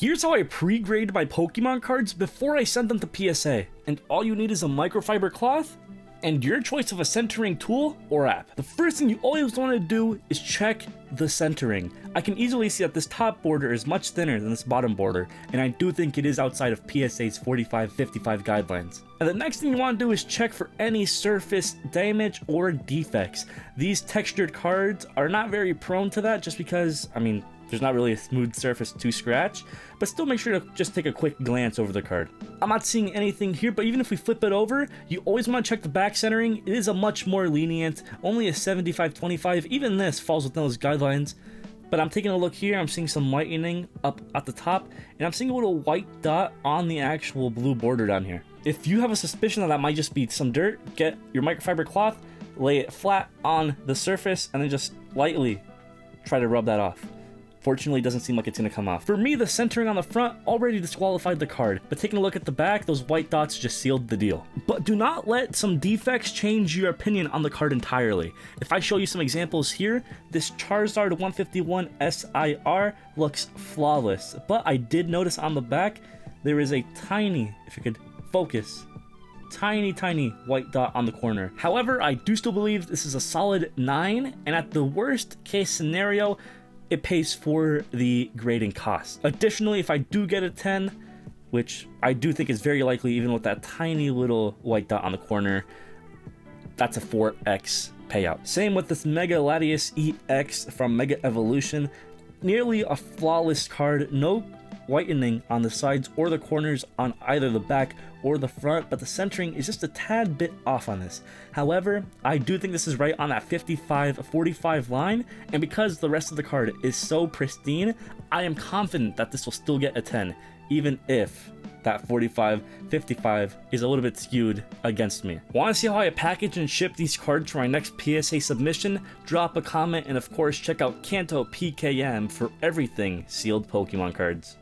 Here's how I pre-grade my Pokemon cards before I send them to PSA. And all you need is a microfiber cloth and your choice of a centering tool or app. The first thing you always want to do is check the centering. I can easily see that this top border is much thinner than this bottom border, and I do think it is outside of PSA's 45-55 guidelines. And the next thing you want to do is check for any surface damage or defects. These textured cards are not very prone to that just because, I mean, there's not really a smooth surface to scratch, but still make sure to just take a quick glance over the card. I'm not seeing anything here, but even if we flip it over, you always want to check the back centering. It is a much more lenient, only a 75-25. Even this falls within those guidelines. But I'm taking a look here, I'm seeing some whitening up at the top, and I'm seeing a little white dot on the actual blue border down here. If you have a suspicion that that might just be some dirt, get your microfiber cloth, lay it flat on the surface, and then just lightly try to rub that off. Fortunately, it doesn't seem like it's going to come off. For me, the centering on the front already disqualified the card, but taking a look at the back, those white dots just sealed the deal. But do not let some defects change your opinion on the card entirely. If I show you some examples here, this Charizard 151 SIR looks flawless, but I did notice on the back, there is a tiny, if you could focus, tiny white dot on the corner. However, I do still believe this is a solid 9, and at the worst case scenario, it pays for the grading cost. Additionally, if I do get a 10, which I do think is very likely even with that tiny little white dot on the corner, that's a 4x payout. Same with this Mega Latias EX from Mega Evolution. Nearly a flawless card, no whitening on the sides or the corners on either the back or the front, but the centering is just a tad bit off on this. However, I do think this is right on that 55-45 line, and because the rest of the card is so pristine, I am confident that this will still get a 10, even if that 45-55 is a little bit skewed against me. Want to see how I package and ship these cards for my next PSA submission? Drop a comment, and of course check out KantoPKM for everything sealed Pokemon cards.